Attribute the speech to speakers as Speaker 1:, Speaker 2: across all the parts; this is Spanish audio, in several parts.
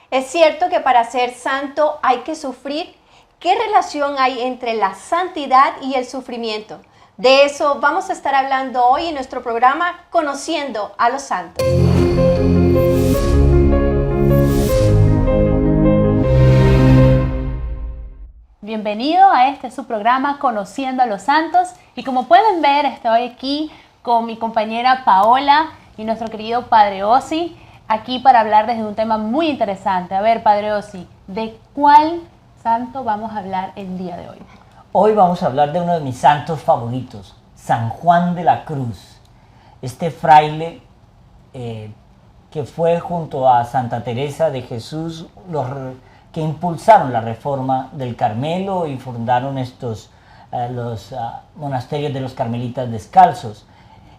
Speaker 1: Es cierto que para ser santo hay que sufrir. ¿Qué relación hay entre la santidad y el sufrimiento? De eso vamos a estar hablando hoy en nuestro programa Conociendo a los Santos.
Speaker 2: Bienvenido a su programa Conociendo a los Santos, y como pueden ver estoy aquí con mi compañera Paola y nuestro querido Padre Ossi, aquí para hablar desde un tema muy interesante. A ver, Padre Ossi, ¿de cuál santo vamos a hablar el día de hoy?
Speaker 3: Hoy vamos a hablar de uno de mis santos favoritos, San Juan de la Cruz. Este fraile que fue junto a Santa Teresa de Jesús los que impulsaron la reforma del Carmelo y fundaron los monasterios de los carmelitas descalzos.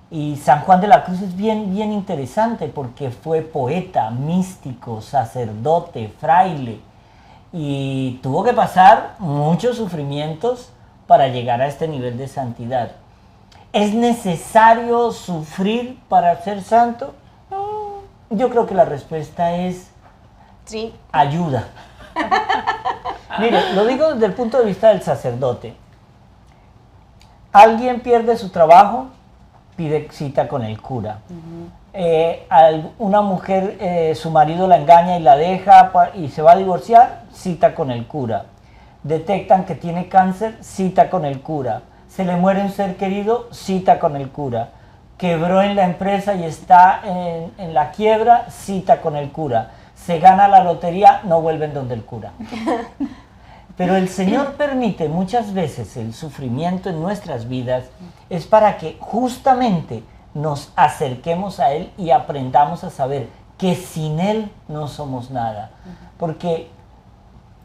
Speaker 3: Y San Juan de la Cruz es bien interesante porque fue poeta, místico, sacerdote, fraile, y tuvo que pasar muchos sufrimientos para llegar a este nivel de santidad. ¿Es necesario sufrir para ser santo? Yo creo que la respuesta es
Speaker 1: sí.
Speaker 3: Ayuda. Mire, lo digo desde el punto de vista del sacerdote. Alguien pierde su trabajo, pide cita con el cura. Una mujer, su marido la engaña y la deja y se va a divorciar, cita con el cura. Detectan que tiene cáncer, cita con el cura. Se le muere un ser querido, cita con el cura. Quebró en la empresa y está en la quiebra, cita con el cura. Se gana la lotería, no vuelven donde el cura. Pero el Señor permite muchas veces el sufrimiento en nuestras vidas, es para que justamente nos acerquemos a Él y aprendamos a saber que sin Él no somos nada. Porque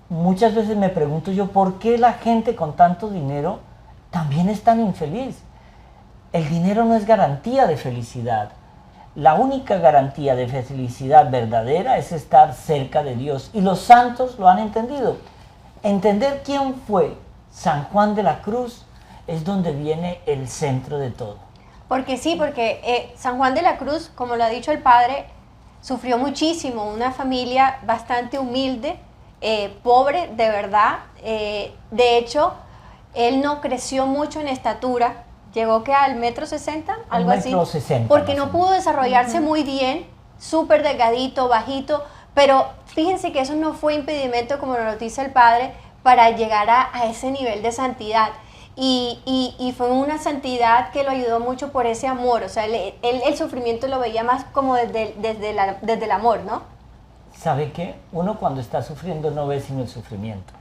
Speaker 3: muchas veces me pregunto yo, ¿por qué la gente con tanto dinero también es tan infeliz? El dinero no es garantía de felicidad. La única garantía de felicidad verdadera es estar cerca de Dios. Y los santos lo han entendido. Entender quién fue San Juan de la Cruz es donde viene el centro de todo.
Speaker 1: Porque San Juan de la Cruz, como lo ha dicho el Padre, sufrió muchísimo. Una familia bastante humilde, pobre de verdad. De hecho, él no creció mucho en estatura. Llegó que al 1,60 m, algo así.
Speaker 3: 1,60 m.
Speaker 1: Porque no pudo desarrollarse muy bien, súper delgadito, bajito. Pero fíjense que eso no fue impedimento, como nos dice el Padre, para llegar a ese nivel de santidad. Y fue una santidad que lo ayudó mucho por ese amor. O sea, él el sufrimiento lo veía más como desde el amor, ¿no?
Speaker 3: ¿Sabe qué? Uno cuando está sufriendo no ve sino el sufrimiento.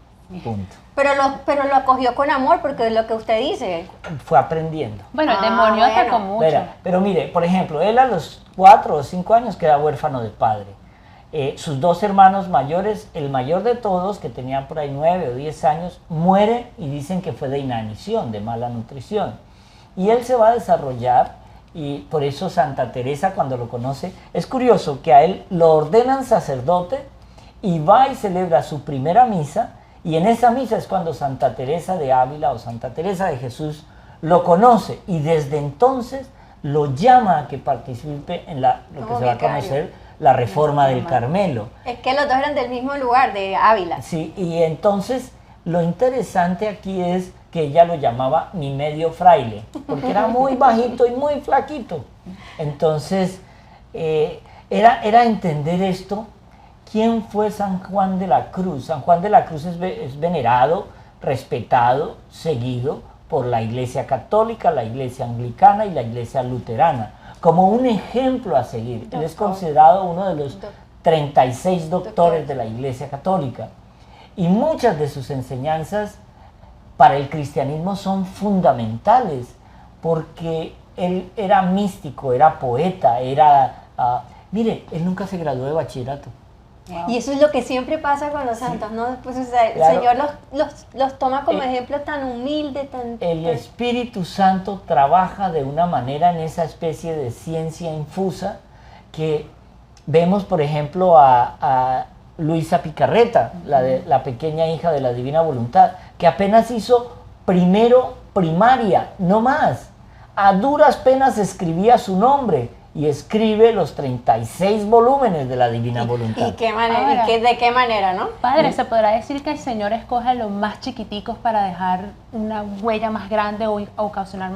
Speaker 3: Punto.
Speaker 1: Pero lo acogió con amor, porque es lo que usted dice.
Speaker 3: Fue aprendiendo.
Speaker 2: Bueno, el demonio atacó mucho.
Speaker 3: Pero mire, por ejemplo, él a los 4 o 5 años queda huérfano de padre. Sus dos hermanos mayores, el mayor de todos, que tenía por ahí 9 o 10 años, muere y dicen que fue de inanición, de mala nutrición. Y él se va a desarrollar, y por eso Santa Teresa, cuando lo conoce, es curioso que a él lo ordenan sacerdote y va y celebra su primera misa, y en esa misa es cuando Santa Teresa de Ávila o Santa Teresa de Jesús lo conoce, y desde entonces lo llama a que participe en lo que se va a conocer la reforma del Carmelo.
Speaker 1: Es que los dos eran del mismo lugar, de Ávila.
Speaker 3: Sí, y entonces lo interesante aquí es que ella lo llamaba mi medio fraile, porque era muy bajito y muy flaquito. Entonces, era entender esto. ¿Quién fue San Juan de la Cruz? San Juan de la Cruz es venerado, respetado, seguido por la Iglesia Católica, la Iglesia Anglicana y la Iglesia Luterana, como un ejemplo a seguir. Él es considerado uno de los 36 doctores de la Iglesia Católica. Y muchas de sus enseñanzas para el cristianismo son fundamentales, porque él era místico, era poeta, mire, él nunca se graduó de bachillerato.
Speaker 1: Wow. Y eso es lo que siempre pasa con los santos, ¿no? Pues, o sea, el Señor los toma como ejemplo tan humilde,
Speaker 3: El Espíritu Santo trabaja de una manera en esa especie de ciencia infusa que vemos, por ejemplo, a Luisa Picarreta, la pequeña hija de la Divina Voluntad, que apenas hizo primero primaria, no más. A duras penas escribía su nombre y escribe los 36 volúmenes de la Divina Voluntad.
Speaker 1: ¿Y qué manera,
Speaker 2: Ahora,
Speaker 1: de qué manera, no?
Speaker 2: Padre, ¿se podrá decir que el Señor escoge a los más chiquiticos para dejar una huella más grande o ocasionar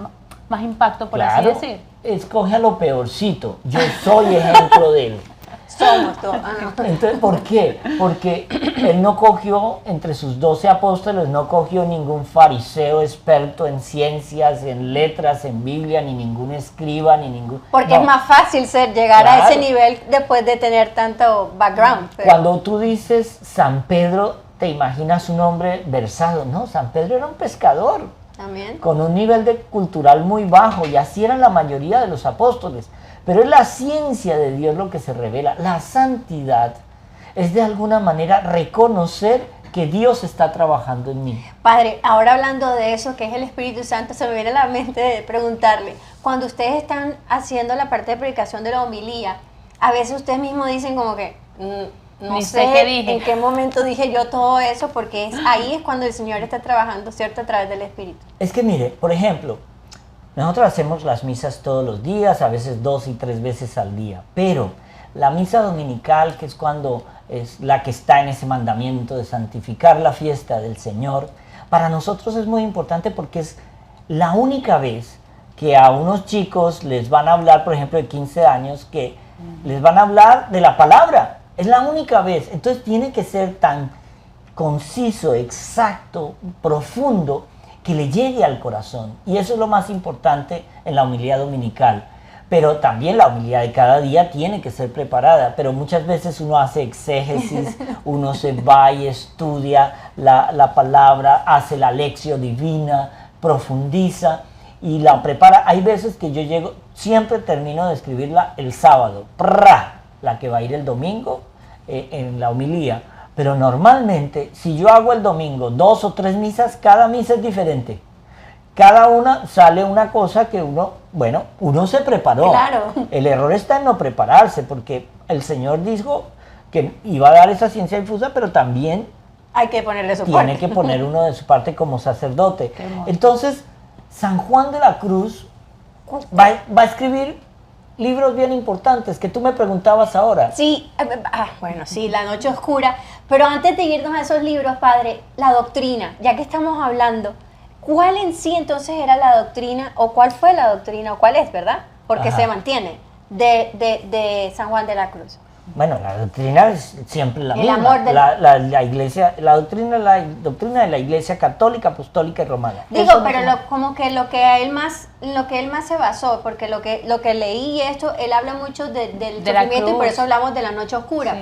Speaker 2: más impacto, por así
Speaker 3: Claro,
Speaker 2: decir?
Speaker 3: escoge a lo peorcito. Yo soy ejemplo de él.
Speaker 1: Somos todos.
Speaker 3: Entonces, ¿por qué? Porque él no cogió, entre sus 12 apóstoles, no cogió ningún fariseo experto en ciencias, en letras, en Biblia, ni ningún escriba, ni ningún...
Speaker 1: Porque
Speaker 3: no.
Speaker 1: es más fácil llegar a
Speaker 3: Claro.
Speaker 1: ese nivel después de tener tanto background. pero-
Speaker 3: Cuando tú dices San Pedro, te imaginas un hombre versado. No, San Pedro era un pescador,
Speaker 1: También.
Speaker 3: con un nivel cultural muy bajo, y así eran la mayoría de los apóstoles. Pero es la ciencia de Dios lo que se revela. La santidad es de alguna manera reconocer que Dios está trabajando en mí.
Speaker 1: Padre, ahora hablando de eso, que es el Espíritu Santo, se me viene a la mente de preguntarle, cuando ustedes están haciendo la parte de predicación de la homilía, a veces ustedes mismos dicen como que, no
Speaker 2: Ni
Speaker 1: sé
Speaker 2: sé qué dije.
Speaker 1: en qué momento dije yo todo eso, porque ahí es cuando el Señor está trabajando, ¿cierto? A través del Espíritu.
Speaker 3: Es que mire, por ejemplo, nosotros hacemos las misas todos los días, a veces 2 y 3 veces al día, pero la misa dominical, que es cuando es la que está en ese mandamiento de santificar la fiesta del Señor, para nosotros es muy importante porque es la única vez que a unos chicos les van a hablar, por ejemplo, de 15 años, que les van a hablar de la palabra. Es la única vez. Entonces tiene que ser tan conciso, exacto, profundo, que le llegue al corazón. Y eso es lo más importante en la homilía dominical. Pero también la homilía de cada día tiene que ser preparada. Pero muchas veces uno hace exégesis, uno se va y estudia la palabra, hace la lección divina, profundiza y la prepara. Hay veces que yo llego, siempre termino de escribirla el sábado, la que va a ir el domingo en la homilía. Pero normalmente, si yo hago el domingo 2 o 3 misas, cada misa es diferente. Cada una sale una cosa que uno se preparó.
Speaker 1: Claro.
Speaker 3: El error está en no prepararse, porque el Señor dijo que iba a dar esa ciencia difusa, pero también
Speaker 1: Hay que ponerle su
Speaker 3: tiene
Speaker 1: parte.
Speaker 3: que poner uno de su parte como sacerdote.
Speaker 2: Qué hermoso.
Speaker 3: Entonces, San Juan de la Cruz va a escribir libros bien importantes que tú me preguntabas ahora.
Speaker 1: Sí, bueno, sí, La Noche Oscura. Pero antes de irnos a esos libros, Padre, la doctrina, ya que estamos hablando, ¿cuál en sí entonces era la doctrina, o cuál fue la doctrina, o cuál es, verdad? Porque
Speaker 3: Ajá.
Speaker 1: se mantiene, de San Juan de la Cruz.
Speaker 3: Bueno, la doctrina es siempre la
Speaker 1: El
Speaker 3: misma.
Speaker 1: amor del-
Speaker 3: La iglesia, la doctrina de la Iglesia católica, apostólica y romana.
Speaker 1: Digo,
Speaker 3: Eso no
Speaker 1: pero
Speaker 3: se-
Speaker 1: como que lo que él más se basó, porque lo que leí esto, él habla mucho del
Speaker 2: De la
Speaker 1: sufrimiento, y por
Speaker 2: cruz.
Speaker 1: eso hablamos de la noche oscura,
Speaker 2: Sí.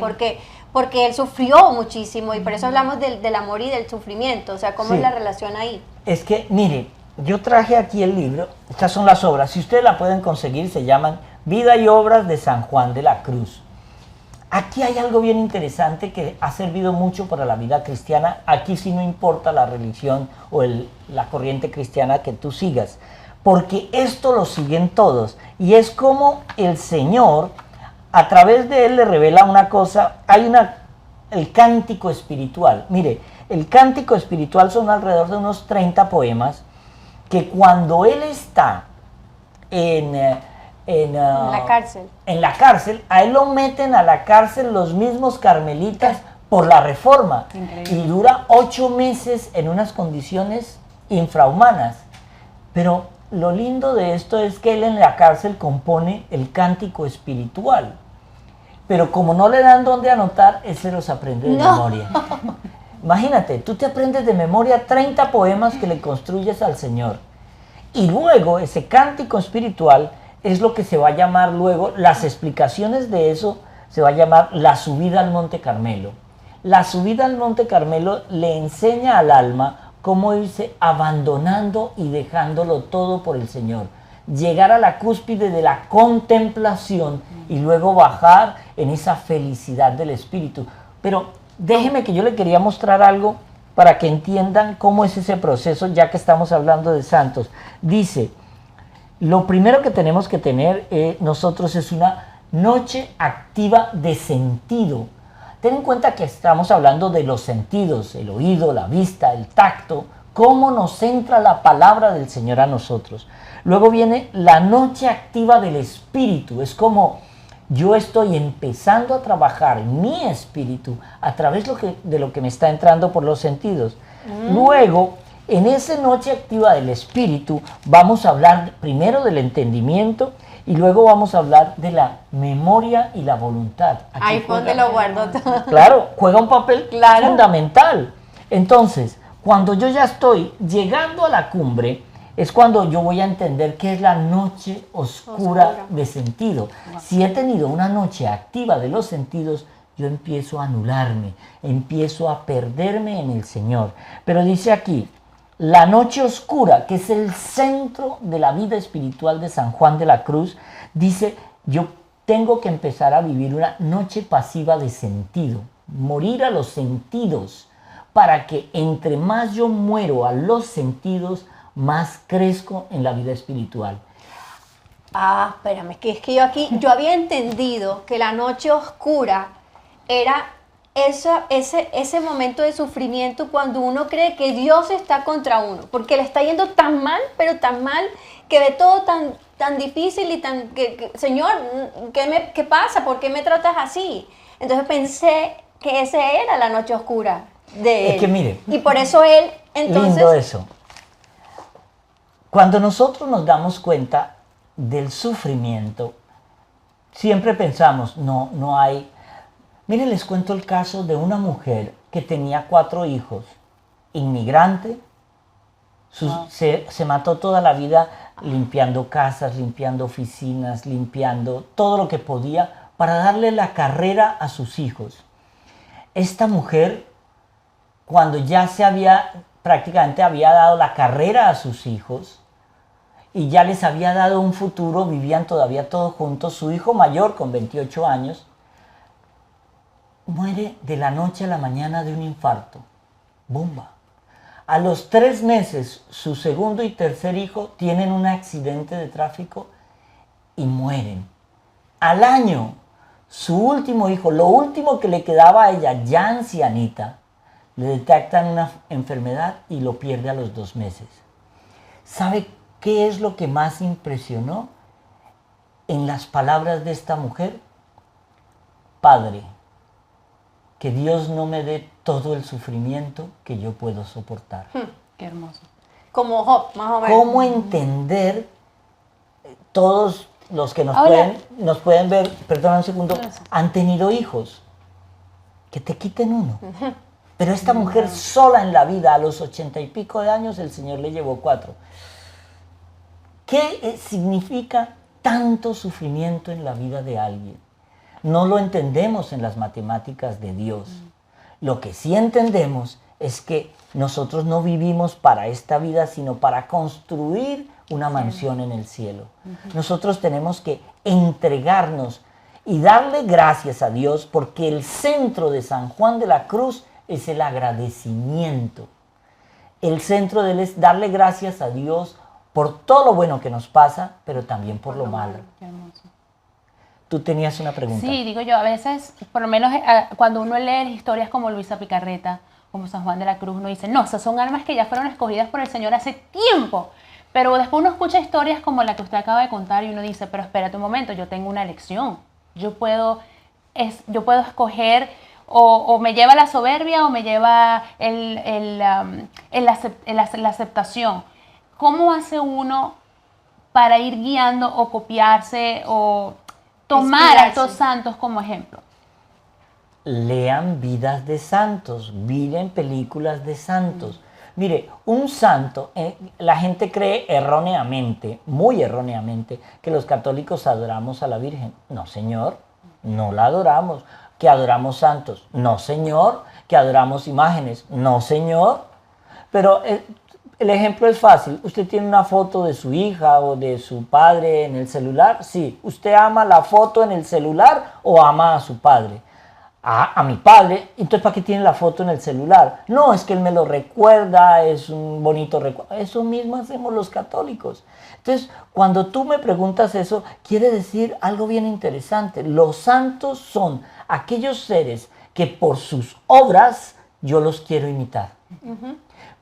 Speaker 1: porque él sufrió muchísimo, y por eso hablamos del amor y del sufrimiento. O sea, ¿cómo
Speaker 3: Sí.
Speaker 1: es la relación ahí?
Speaker 3: Es que, mire, yo traje aquí el libro, estas son las obras, si ustedes la pueden conseguir, se llaman Vida y Obras de San Juan de la Cruz. Aquí hay algo bien interesante que ha servido mucho para la vida cristiana. Aquí sí no importa la religión o la corriente cristiana que tú sigas, porque esto lo siguen todos. Y es como el Señor, a través de él le revela una cosa. El cántico espiritual. Mire, el cántico espiritual son alrededor de unos 30 poemas que cuando él está en
Speaker 1: La cárcel.
Speaker 3: en la cárcel, a él lo meten a la cárcel los mismos carmelitas por la reforma.
Speaker 2: Increíble.
Speaker 3: Y dura 8 meses en unas condiciones infrahumanas. Pero lo lindo de esto es que él en la cárcel compone el cántico espiritual. Pero como no le dan dónde anotar, él se los aprende de
Speaker 1: No.
Speaker 3: memoria. Imagínate, tú te aprendes de memoria 30 poemas que le construyes al Señor. Y luego ese cántico espiritual es lo que se va a llamar luego, las explicaciones de eso se va a llamar la subida al Monte Carmelo. La subida al Monte Carmelo le enseña al alma cómo irse abandonando y dejándolo todo por el Señor. Llegar a la cúspide de la contemplación y luego bajar en esa felicidad del Espíritu. Pero déjeme que yo le quería mostrar algo para que entiendan cómo es ese proceso, ya que estamos hablando de santos. Dice, lo primero que tenemos que tener nosotros es una noche activa de sentido. Ten en cuenta que estamos hablando de los sentidos, el oído, la vista, el tacto, cómo nos entra la palabra del Señor a nosotros. Luego viene la noche activa del Espíritu. Es como yo estoy empezando a trabajar mi espíritu a través de lo que me está entrando por los sentidos. Luego, en esa noche activa del Espíritu, vamos a hablar primero del entendimiento y luego vamos a hablar de la memoria y la voluntad.
Speaker 1: Ahí fue donde lo guardo todo.
Speaker 3: Claro, juega un papel
Speaker 1: Claro.
Speaker 3: fundamental. Entonces, cuando yo ya estoy llegando a la cumbre, es cuando yo voy a entender qué es la noche oscura de sentido. Si he tenido una noche activa de los sentidos, yo empiezo a anularme, empiezo a perderme en el Señor. Pero dice aquí, la noche oscura, que es el centro de la vida espiritual de San Juan de la Cruz, dice, yo tengo que empezar a vivir una noche pasiva de sentido, morir a los sentidos, para que entre más yo muero a los sentidos, más crezco en la vida espiritual.
Speaker 1: Ah, espérame, que es que yo había entendido que la noche oscura era ese momento de sufrimiento cuando uno cree que Dios está contra uno, porque le está yendo tan mal, pero tan mal, que ve todo tan difícil y Señor, ¿qué pasa? ¿Por qué me tratas así? Entonces pensé que esa era la noche oscura de él.
Speaker 3: Es que mire,
Speaker 1: y por eso él, entonces...
Speaker 3: Lindo eso. Cuando nosotros nos damos cuenta del sufrimiento, siempre pensamos, no hay... Miren, les cuento el caso de una mujer que tenía 4 hijos, inmigrante, se mató toda la vida limpiando casas, limpiando oficinas, limpiando todo lo que podía para darle la carrera a sus hijos. Esta mujer, cuando ya prácticamente había dado la carrera a sus hijos y ya les había dado un futuro, vivían todavía todos juntos, su hijo mayor con 28 años, muere de la noche a la mañana de un infarto. ¡Bomba! A los 3 meses, su segundo y tercer hijo tienen un accidente de tráfico y mueren. Al año, su último hijo, lo último que le quedaba a ella, ya ancianita, le detectan una enfermedad y lo pierde a los 2 meses. ¿Sabe qué es lo que más impresionó en las palabras de esta mujer? Padre, que Dios no me dé todo el sufrimiento que yo puedo soportar.
Speaker 2: Qué hermoso.
Speaker 1: Como Job, más o menos.
Speaker 3: ¿Cómo entender todos los que nos pueden ver, perdona un segundo, han tenido hijos? Que te quiten uno. Pero esta mujer sola en la vida, a los 80 y pico de años, el Señor le llevó 4. ¿Qué significa tanto sufrimiento en la vida de alguien? No lo entendemos en las matemáticas de Dios. Lo que sí entendemos es que nosotros no vivimos para esta vida, sino para construir una mansión en el cielo. Nosotros tenemos que entregarnos y darle gracias a Dios, porque el centro de San Juan de la Cruz es el agradecimiento. El centro de él es darle gracias a Dios por todo lo bueno que nos pasa, pero también por lo malo.
Speaker 2: Qué hermoso.
Speaker 3: Tú tenías una pregunta.
Speaker 2: Sí, digo yo, a veces, por lo menos cuando uno lee historias como Luisa Picarreta, como San Juan de la Cruz, uno dice, no, esas son almas que ya fueron escogidas por el Señor hace tiempo. Pero después uno escucha historias como la que usted acaba de contar y uno dice, pero espérate un momento, yo tengo una elección. Yo puedo escoger o me lleva la soberbia o me lleva la aceptación. ¿Cómo hace uno para ir guiando o copiarse o tomar a estos santos como ejemplo?
Speaker 3: Lean vidas de santos, miren películas de santos. Mire, un santo, la gente cree erróneamente, muy erróneamente, que los católicos adoramos a la Virgen. No, señor, no la adoramos. ¿Que adoramos santos? No, señor. ¿Que adoramos imágenes? No, señor. Pero el ejemplo es fácil. ¿Usted tiene una foto de su hija o de su padre en el celular? Sí. ¿Usted ama la foto en el celular o ama a su padre? A mi padre. Entonces, ¿para qué tiene la foto en el celular? No, es que él me lo recuerda, es un bonito recuerdo. Eso mismo hacemos los católicos. Entonces, cuando tú me preguntas eso, quiere decir algo bien interesante. Los santos son aquellos seres que por sus obras yo los quiero imitar.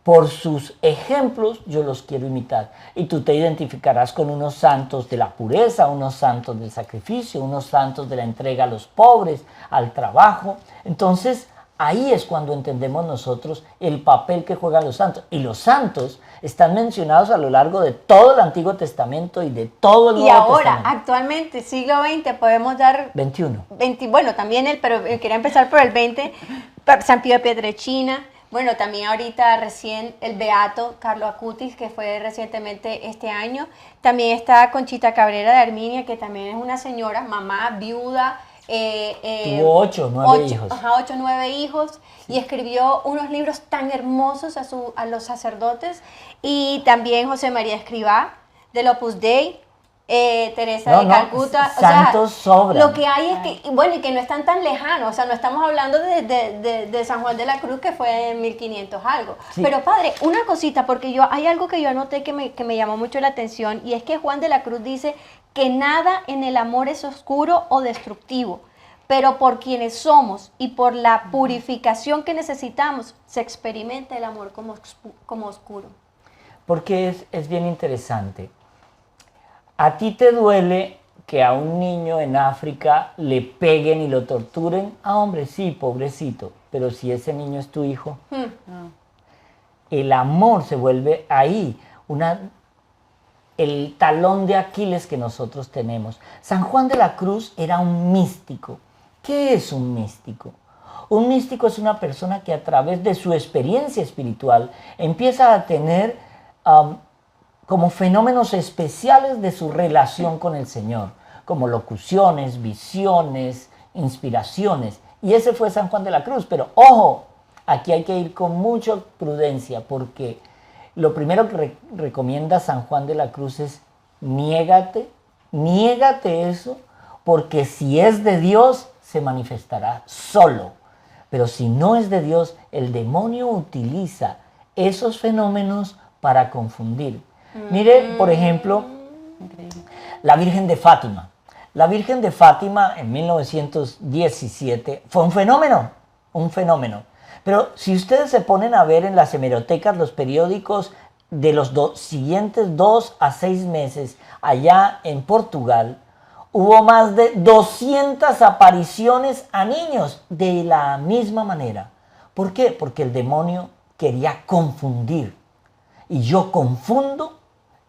Speaker 3: Por sus ejemplos yo los quiero imitar. Y tú te identificarás con unos santos de la pureza, unos santos del sacrificio, unos santos de la entrega a los pobres, al trabajo. Entonces, ahí es cuando entendemos nosotros el papel que juegan los santos. Y los santos están mencionados a lo largo de todo el Antiguo Testamento y de todo el Nuevo Testamento.
Speaker 1: Y ahora, actualmente, siglo XX, podemos dar...
Speaker 3: 21.
Speaker 1: Bueno, también pero quería empezar por el 20, San Pío de Pietrelcina. Bueno, también ahorita recién el beato Carlo Acutis, que fue recientemente este año. También está Conchita Cabrera de Arminia, que también es una señora, mamá, viuda.
Speaker 3: Tuvo 8 o 9 hijos.
Speaker 1: 8 o 9 hijos. Y escribió unos libros tan hermosos a los sacerdotes. Y también José María Escrivá, del Opus Dei. Teresa de Calcuta,
Speaker 3: santos sobran.
Speaker 1: Lo que hay es que, bueno, y que no están tan lejanos, o sea, no estamos hablando de San Juan de la Cruz, que fue en 1500 algo. Sí. Pero padre, una cosita, porque hay algo que yo anoté que me llamó mucho la atención, y es que Juan de la Cruz dice que nada en el amor es oscuro o destructivo, pero por quienes somos y por la purificación que necesitamos, se experimenta el amor como oscuro.
Speaker 3: Porque es bien interesante. ¿A ti te duele que a un niño en África le peguen y lo torturen? Ah, hombre, sí, pobrecito. Pero si ese niño es tu hijo, el amor se vuelve ahí, el talón de Aquiles que nosotros tenemos. San Juan de la Cruz era un místico. ¿Qué es un místico? Un místico es una persona que a través de su experiencia espiritual empieza a tener... como fenómenos especiales de su relación con el Señor, como locuciones, visiones, inspiraciones. Y ese fue San Juan de la Cruz. Pero ojo, aquí hay que ir con mucha prudencia, porque lo primero que recomienda San Juan de la Cruz es niégate eso, porque si es de Dios, se manifestará solo. Pero si no es de Dios, el demonio utiliza esos fenómenos para confundir. Mire, por ejemplo, la Virgen de Fátima. La Virgen de Fátima en 1917 fue un fenómeno. Pero si ustedes se ponen a ver en las hemerotecas, los periódicos de los siguientes 2 a 6 meses allá en Portugal, hubo más de 200 apariciones a niños de la misma manera. ¿Por qué? Porque el demonio quería confundir. Y yo confundo,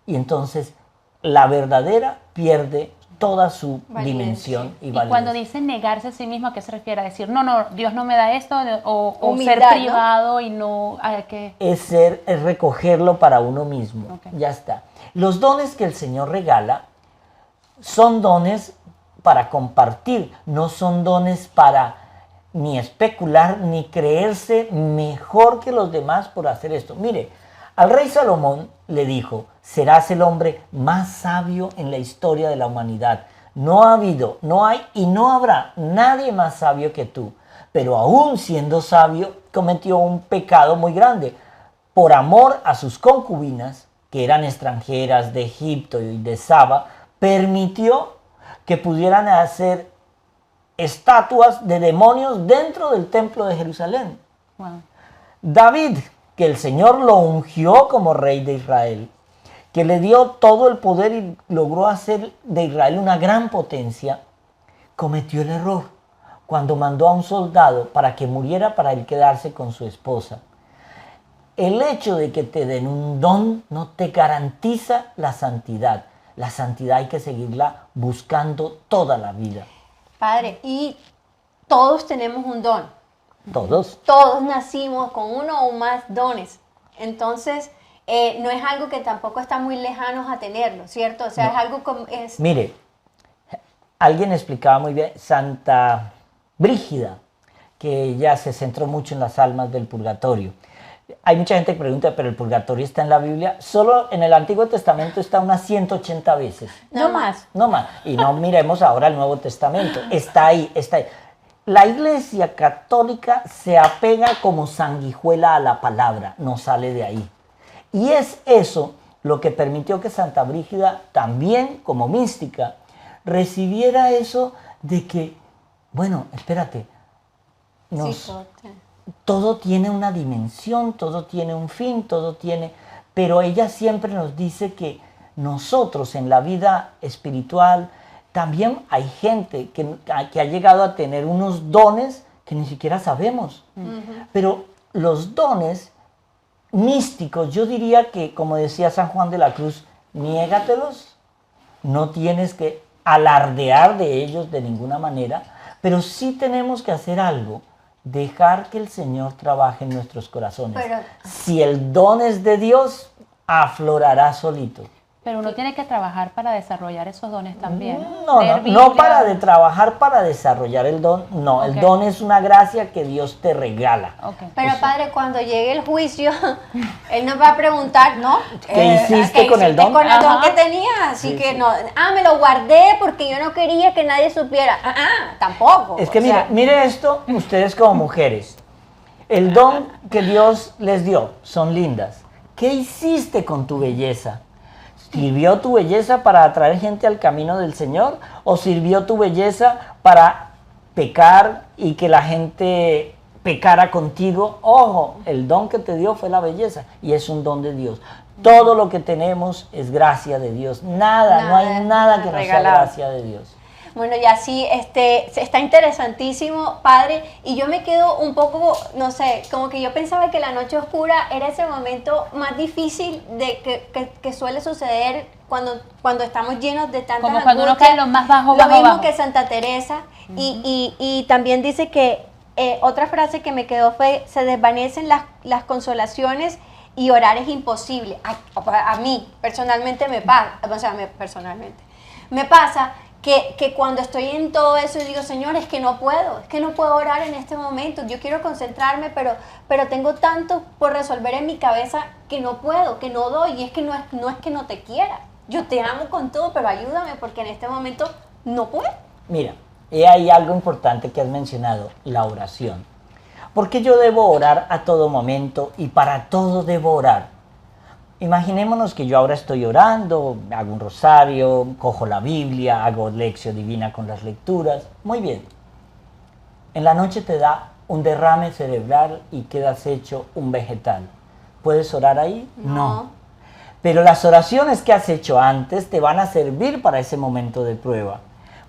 Speaker 3: y entonces la verdadera pierde toda su dimensión y validez.
Speaker 2: Y cuando dice negarse a sí mismo, ¿a qué se refiere? A decir, no, Dios no me da esto, o
Speaker 1: humildad,
Speaker 2: ser privado, ¿no? Y no... ¿a qué?
Speaker 3: Es recogerlo para uno mismo. Okay. Ya está. Los dones que el Señor regala son dones para compartir, no son dones para ni especular, ni creerse mejor que los demás por hacer esto. Mire, al rey Salomón le dijo, serás el hombre más sabio en la historia de la humanidad. No ha habido, no hay y no habrá nadie más sabio que tú. Pero aún siendo sabio, cometió un pecado muy grande. Por amor a sus concubinas, que eran extranjeras de Egipto y de Saba, permitió que pudieran hacer estatuas de demonios dentro del templo de Jerusalén. Wow. David, que el Señor lo ungió como rey de Israel, que le dio todo el poder y logró hacer de Israel una gran potencia, cometió el error cuando mandó a un soldado para que muriera para él quedarse con su esposa. El hecho de que te den un don no te garantiza la santidad. La santidad hay que seguirla buscando toda la vida.
Speaker 1: Padre, y todos tenemos un don.
Speaker 3: Todos.
Speaker 1: Todos nacimos con uno o más dones. Entonces, no es algo que tampoco está muy lejanos a tenerlo, ¿cierto? O sea, no. Es algo como...
Speaker 3: Mire, alguien explicaba muy bien, Santa Brígida, que ella se centró mucho en las almas del purgatorio. Hay mucha gente que pregunta, ¿pero el purgatorio está en la Biblia? Solo en el Antiguo Testamento está unas 180 veces.
Speaker 1: No más.
Speaker 3: No más. Y no miremos ahora el Nuevo Testamento. Está ahí, está ahí. La Iglesia Católica se apega como sanguijuela a la palabra, no sale de ahí. Y es eso lo que permitió que Santa Brígida, también como mística, recibiera eso de que, bueno, espérate, todo tiene una dimensión, todo tiene un fin, pero ella siempre nos dice que nosotros en la vida espiritual también hay gente que ha llegado a tener unos dones que ni siquiera sabemos. Pero los dones místicos, yo diría que, como decía San Juan de la Cruz, niégatelos, no tienes que alardear de ellos de ninguna manera, pero sí tenemos que hacer algo, dejar que el Señor trabaje en nuestros corazones. Si el don es de Dios, aflorará solito.
Speaker 2: Pero uno tiene que trabajar para desarrollar esos dones también.
Speaker 3: No para trabajar para desarrollar el don. No, el don es una gracia que Dios te regala.
Speaker 1: Pero Padre, cuando llegue el juicio, Él nos va a preguntar, ¿no?
Speaker 3: ¿Qué hiciste con el don?
Speaker 1: Con el don que tenía, así que no. Me lo guardé porque yo no quería que nadie supiera. Tampoco.
Speaker 3: Es que mire esto, ustedes como mujeres. El don que Dios les dio son lindas. ¿Qué hiciste con tu belleza? ¿Sirvió tu belleza para atraer gente al camino del Señor? ¿O sirvió tu belleza para pecar y que la gente pecara contigo? Ojo, el don que te dio fue la belleza y es un don de Dios. Todo lo que tenemos es gracia de Dios. No hay nada que no sea gracia de Dios.
Speaker 1: Bueno, y así está interesantísimo, Padre, y yo me quedo un poco, no sé, como que yo pensaba que la noche oscura era ese momento más difícil de que suele suceder cuando estamos llenos de tantas
Speaker 2: como cuando uno
Speaker 1: angustias.
Speaker 2: cae lo más bajo,
Speaker 1: Lo mismo
Speaker 2: bajo.
Speaker 1: que Santa Teresa, y también dice que otra frase que me quedó fue, se desvanecen las consolaciones y orar es imposible. A mí, personalmente me pasa, me pasa que cuando estoy en todo eso y digo, Señor, es que no puedo orar en este momento, yo quiero concentrarme, pero tengo tanto por resolver en mi cabeza que no puedo, que no doy, y es que no es que no te quiera, yo te amo con todo, pero ayúdame porque en este momento no puedo.
Speaker 3: Mira, hay algo importante que has mencionado, la oración. ¿Por qué yo debo orar a todo momento y para todo debo orar? Imaginémonos que yo ahora estoy orando, hago un rosario, cojo la Biblia, hago lección divina con las lecturas. Muy bien. En la noche te da un derrame cerebral y quedas hecho un vegetal. ¿Puedes orar ahí? No. Pero las oraciones que has hecho antes te van a servir para ese momento de prueba.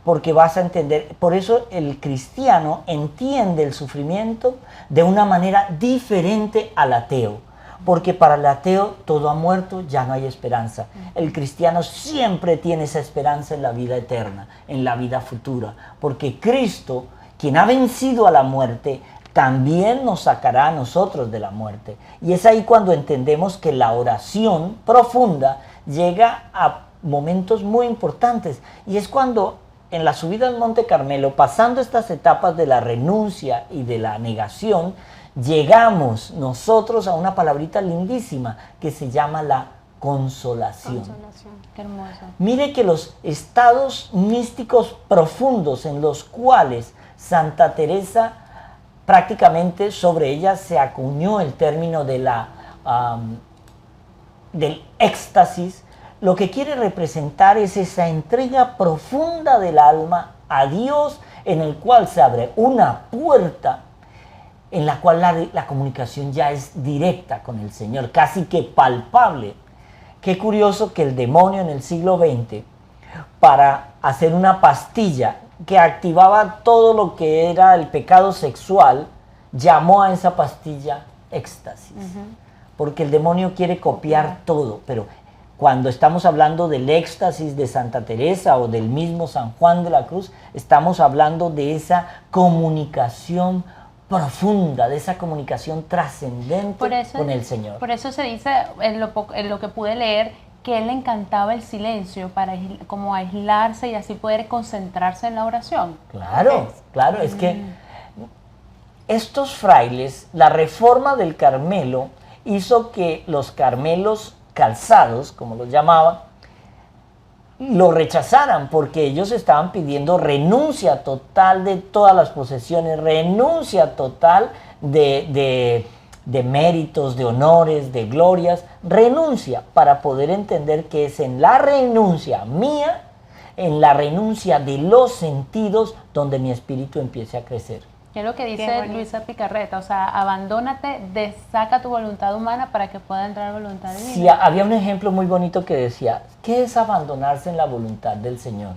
Speaker 3: Porque vas a entender, por eso el cristiano entiende el sufrimiento de una manera diferente al ateo. Porque para el ateo todo ha muerto, ya no hay esperanza. El cristiano siempre tiene esa esperanza en la vida eterna, en la vida futura. Porque Cristo, quien ha vencido a la muerte, también nos sacará a nosotros de la muerte. Y es ahí cuando entendemos que la oración profunda llega a momentos muy importantes. Y es cuando en la subida al Monte Carmelo, pasando estas etapas de la renuncia y de la negación, llegamos nosotros a una palabrita lindísima que se llama la consolación.
Speaker 2: Qué hermoso.
Speaker 3: Mire que los estados místicos profundos en los cuales Santa Teresa, prácticamente sobre ella se acuñó el término de del éxtasis, lo que quiere representar es esa entrega profunda del alma a Dios, en el cual se abre una puerta en la cual la comunicación ya es directa con el Señor, casi que palpable. Qué curioso que el demonio en el siglo XX, para hacer una pastilla que activaba todo lo que era el pecado sexual, llamó a esa pastilla éxtasis. Porque el demonio quiere copiar todo, pero cuando estamos hablando del éxtasis de Santa Teresa o del mismo San Juan de la Cruz, estamos hablando de esa comunicación profunda, de esa comunicación trascendente con el Señor.
Speaker 2: Por eso se dice, en lo que pude leer, que él le encantaba el silencio para como aislarse y así poder concentrarse en la oración.
Speaker 3: Claro, es que estos frailes, la reforma del Carmelo hizo que los carmelos calzados, como los llamaban, lo rechazaran, porque ellos estaban pidiendo renuncia total de todas las posesiones, renuncia total de méritos, de honores, de glorias, renuncia, para poder entender que es en la renuncia mía, en la renuncia de los sentidos, donde mi espíritu empiece a crecer.
Speaker 2: Que es lo que
Speaker 1: Qué
Speaker 2: dice
Speaker 1: bonito.
Speaker 2: Luisa Picarreta, o sea, abandónate, saca tu voluntad humana para que pueda entrar voluntad divina.
Speaker 3: Sí, había un ejemplo muy bonito que decía, ¿qué es abandonarse en la voluntad del Señor?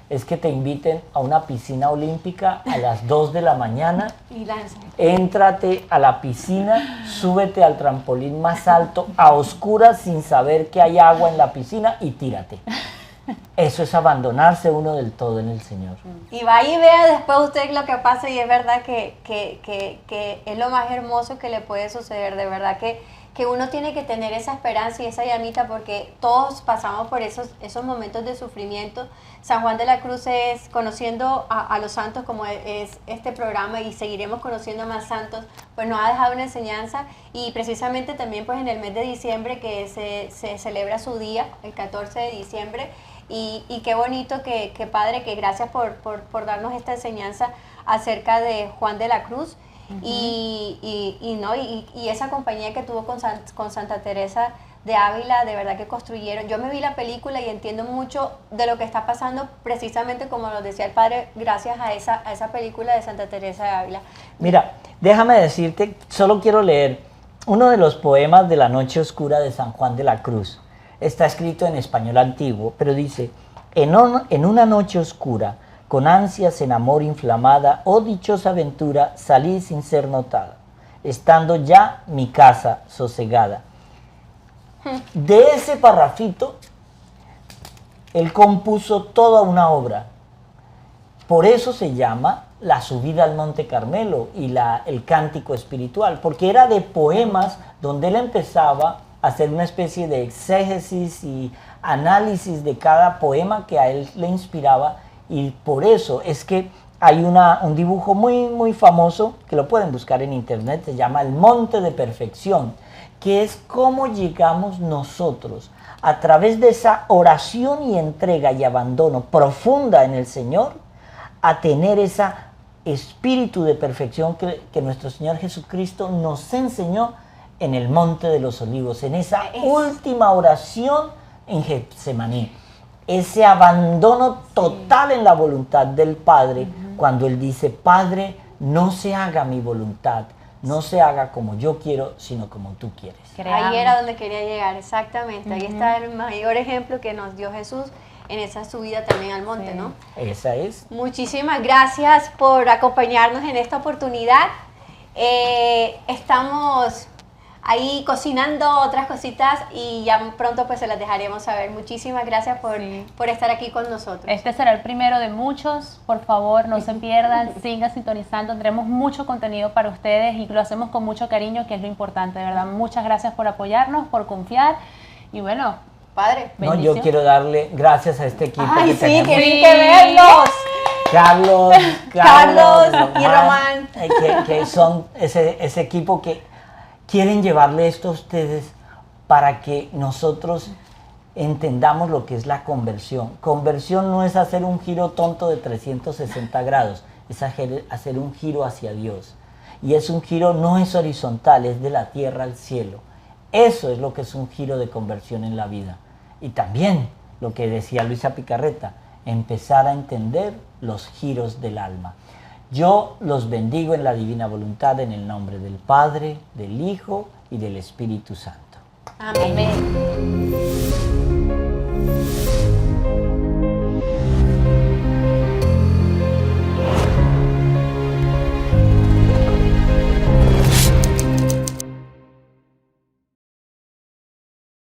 Speaker 3: Es que te inviten a una piscina olímpica a las 2 de la mañana,
Speaker 1: Y lanza.
Speaker 3: éntrate a la piscina, súbete al trampolín más alto a oscuras sin saber que hay agua en la piscina y tírate. Eso es abandonarse uno del todo en el Señor.
Speaker 1: Y va y vea después usted lo que pasa y es verdad que es lo más hermoso que le puede suceder, de verdad que uno tiene que tener esa esperanza y esa llamita porque todos pasamos por esos momentos de sufrimiento. San Juan de la Cruz es conociendo a los santos como es este programa y seguiremos conociendo más santos, pues nos ha dejado una enseñanza y precisamente también pues en el mes de diciembre que se celebra su día, el 14 de diciembre, y qué bonito que Padre, que gracias por darnos esta enseñanza acerca de Juan de la Cruz. Y esa compañía que tuvo con Santa Teresa de Ávila, de verdad que construyeron. Yo me vi la película y entiendo mucho de lo que está pasando, precisamente como lo decía el Padre, gracias a esa película de Santa Teresa de Ávila.
Speaker 3: Mira, déjame decirte, solo quiero leer uno de los poemas de la Noche Oscura de San Juan de la Cruz. Está escrito en español antiguo, pero dice, en una noche oscura, con ansias en amor inflamada, oh dichosa aventura, salí sin ser notada, estando ya mi casa sosegada. De ese parrafito, él compuso toda una obra. Por eso se llama La subida al Monte Carmelo y el cántico espiritual, porque era de poemas donde él empezaba a hacer una especie de exégesis y análisis de cada poema que a él le inspiraba. Y por eso es que hay un dibujo muy famoso, que lo pueden buscar en internet, se llama El Monte de Perfección, que es cómo llegamos nosotros a través de esa oración y entrega y abandono profunda en el Señor, a tener ese espíritu de perfección que nuestro Señor Jesucristo nos enseñó en el Monte de los Olivos, en esa última oración en Getsemaní. Ese abandono total en la voluntad del Padre, cuando Él dice, Padre, no se haga mi voluntad, no se haga como yo quiero, sino como tú quieres.
Speaker 1: Ahí era donde quería llegar, exactamente. Ahí está el mayor ejemplo que nos dio Jesús en esa subida también al monte, ¿no?
Speaker 3: Esa es.
Speaker 1: Muchísimas gracias por acompañarnos en esta oportunidad. Estamos ahí cocinando otras cositas y ya pronto pues se las dejaremos saber. Muchísimas gracias por estar aquí con nosotros.
Speaker 2: Este será el primero de muchos. Por favor, no se pierdan, sigan sintonizando. Tendremos mucho contenido para ustedes y lo hacemos con mucho cariño, que es lo importante, de verdad. Muchas gracias por apoyarnos, por confiar y bueno,
Speaker 1: Padre.
Speaker 3: No, yo quiero darle gracias a este equipo
Speaker 1: Ay,
Speaker 3: que
Speaker 1: sí,
Speaker 3: tenemos.
Speaker 1: tienen que verlos.
Speaker 3: Carlos
Speaker 1: y Román.
Speaker 3: que son ese equipo que quieren llevarle esto a ustedes para que nosotros entendamos lo que es la conversión. Conversión no es hacer un giro tonto de 360 grados, es hacer un giro hacia Dios. Y es un giro, no es horizontal, es de la tierra al cielo. Eso es lo que es un giro de conversión en la vida. Y también lo que decía Luisa Picarreta, empezar a entender los giros del alma. Yo los bendigo en la divina voluntad en el nombre del Padre, del Hijo y del Espíritu Santo.
Speaker 1: Amén.